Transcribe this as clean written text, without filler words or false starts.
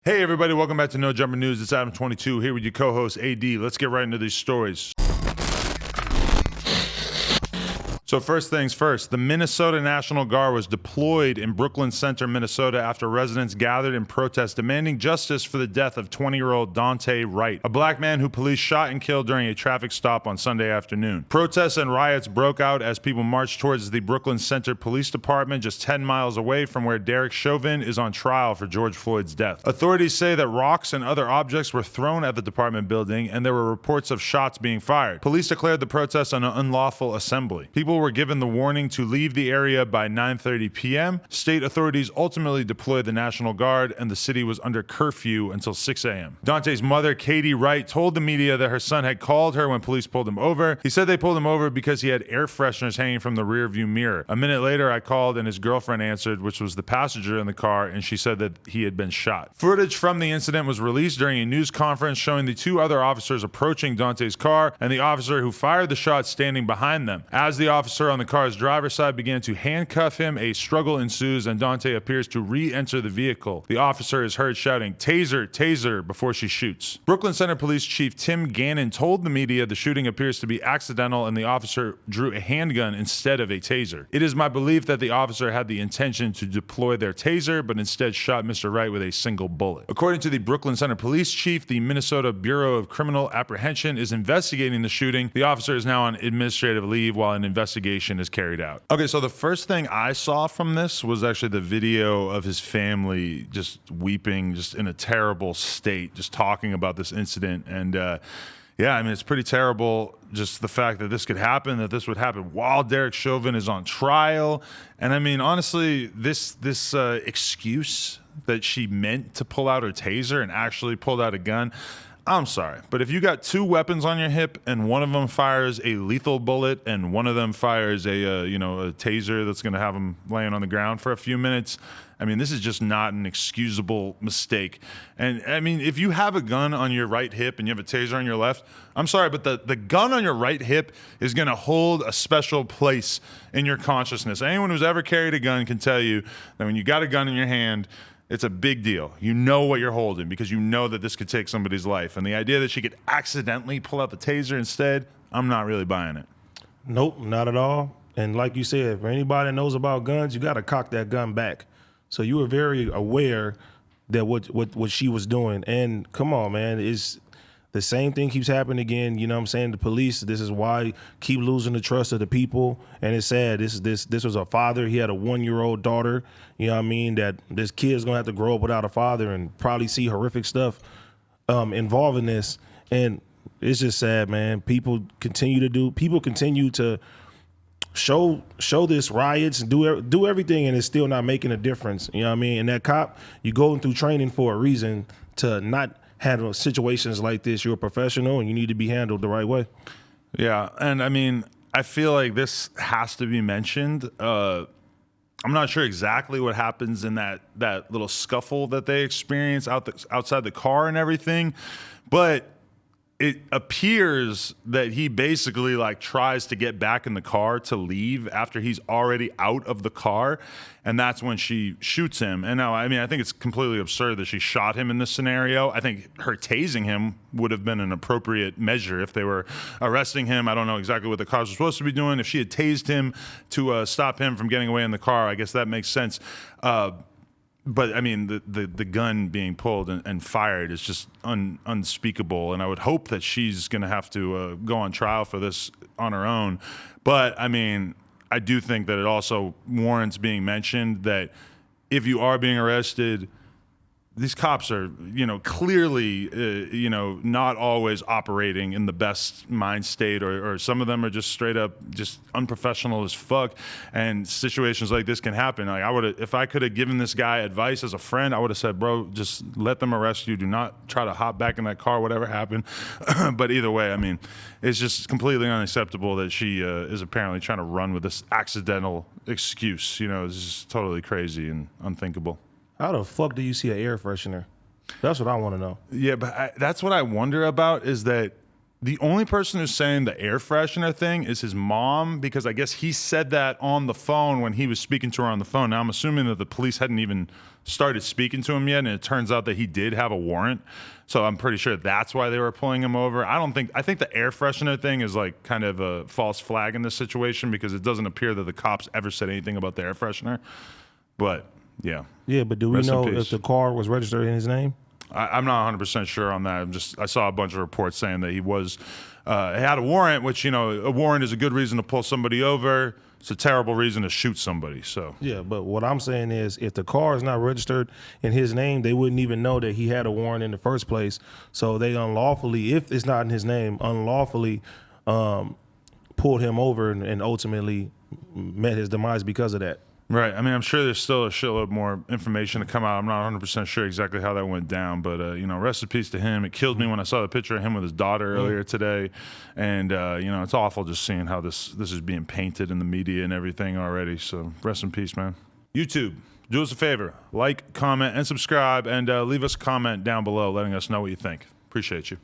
Hey everybody, welcome back to No Jumper News. It's Adam22 here with your co-host AD. Let's get right into these stories. So first things first, the Minnesota National Guard was deployed in Brooklyn Center, Minnesota after residents gathered in protest demanding justice for the death of 20-year-old Daunte Wright, a black man who police shot and killed during a traffic stop on Sunday afternoon. Protests and riots broke out as people marched towards the Brooklyn Center Police Department just 10 miles away from where Derek Chauvin is on trial for George Floyd's death. Authorities say that rocks and other objects were thrown at the department building and there were reports of shots being fired. Police declared the protest an unlawful assembly. People were given the warning to leave the area by 9:30 p.m. State authorities ultimately deployed the National Guard and the city was under curfew until 6 a.m. Daunte's mother, Katie Wright, told the media that her son had called her when police pulled him over. He said they pulled him over because he had air fresheners hanging from the rearview mirror. A minute later, I called and his girlfriend answered, which was the passenger in the car, and she said that he had been shot. Footage from the incident was released during a news conference showing the two other officers approaching Daunte's car and the officer who fired the shot standing behind them. As the officer on the car's driver's side began to handcuff him, a struggle ensues and Daunte appears to re-enter the vehicle. The officer is heard shouting, "Taser, taser," before she shoots. Brooklyn Center Police Chief Tim Gannon told the media the shooting appears to be accidental and the officer drew a handgun instead of a taser. "It is my belief that the officer had the intention to deploy their taser, but instead shot Mr. Wright with a single bullet." According to the Brooklyn Center Police Chief, the Minnesota Bureau of Criminal Apprehension is investigating the shooting. The officer is now on administrative leave while an investigation is carried out. Okay, so the first thing I saw from this was actually the video of his family just weeping, just in a terrible state, just talking about this incident. And yeah, I mean, it's pretty terrible, just the fact that this could happen, that this would happen while Derek Chauvin is on trial. And I mean, honestly, this excuse that she meant to pull out her taser and actually pulled out a gun, I'm sorry, but if you got two weapons on your hip and one of them fires a lethal bullet and one of them fires a taser that's going to have him laying on the ground for a few minutes, I mean, this is just not an excusable mistake. And I mean, if you have a gun on your right hip and you have a taser on your left, I'm sorry, but the gun on your right hip is going to hold a special place in your consciousness. Anyone who's ever carried a gun can tell you that when you got a gun in your hand, it's a big deal. You know what you're holding because you know that this could take somebody's life. And the idea that she could accidentally pull out the taser instead, I'm not really buying it. Nope, not at all. And like you said, for anybody that knows about guns, you got to cock that gun back. So you were very aware that what she was doing. And come on, man, it's the same thing keeps happening again. You know what I'm saying? The police, this is why keep losing the trust of the people. And it's sad. This was a father. He had a 1-year-old daughter. You know what I mean? That this kid's going to have to grow up without a father and probably see horrific stuff involving this. And it's just sad, man. People continue to show this riots and do everything, and it's still not making a difference. You know what I mean? And that cop, you going through training for a reason to not handle situations like this. You're a professional and you need to be handled the right way. Yeah, and I mean, I feel like this has to be mentioned. I'm not sure exactly what happens in that little scuffle that they experience outside the car and everything, but it appears that he basically like tries to get back in the car to leave after he's already out of the car. And that's when she shoots him. And now, I mean, I think it's completely absurd that she shot him in this scenario. I think her tasing him would have been an appropriate measure if they were arresting him. I don't know exactly what the cops were supposed to be doing. If she had tased him to stop him from getting away in the car, I guess that makes sense. But I mean, the gun being pulled and fired is just unspeakable. And I would hope that she's going to have to go on trial for this on her own. But I mean, I do think that it also warrants being mentioned that if you are being arrested, these cops are, clearly, not always operating in the best mind state, or some of them are just straight up just unprofessional as fuck. And situations like this can happen. Like if I could have given this guy advice as a friend, I would have said, bro, just let them arrest you. Do not try to hop back in that car, whatever happened. But either way, I mean, it's just completely unacceptable that she is apparently trying to run with this accidental excuse. It's just totally crazy and unthinkable. How the fuck do you see an air freshener? That's what I want to know. Yeah, but that's what I wonder about is that The only person who's saying the air freshener thing is his mom, because I guess he said that on the phone when he was speaking to her on the phone. Now, I'm assuming that the police hadn't even started speaking to him yet, and it turns out that he did have a warrant. So I'm pretty sure that's why they were pulling him over. I think the air freshener thing is like kind of a false flag in this situation, because it doesn't appear that the cops ever said anything about the air freshener. But yeah. Yeah, but do we know if the car was registered in his name? I'm not 100% sure on that. I saw a bunch of reports saying that he had a warrant, which, you know, a warrant is a good reason to pull somebody over. It's a terrible reason to shoot somebody. So yeah, but what I'm saying is, if the car is not registered in his name, they wouldn't even know that he had a warrant in the first place. So they unlawfully, if it's not in his name, unlawfully pulled him over and ultimately met his demise because of that. Right. I mean, I'm sure there's still a shitload more information to come out. I'm not 100% sure exactly how that went down, but, you know, rest in peace to him. It killed me when I saw the picture of him with his daughter earlier today. And, you know, it's awful just seeing how this is being painted in the media and everything already. So rest in peace, man. YouTube, do us a favor. Like, comment, and subscribe, and leave us a comment down below letting us know what you think. Appreciate you.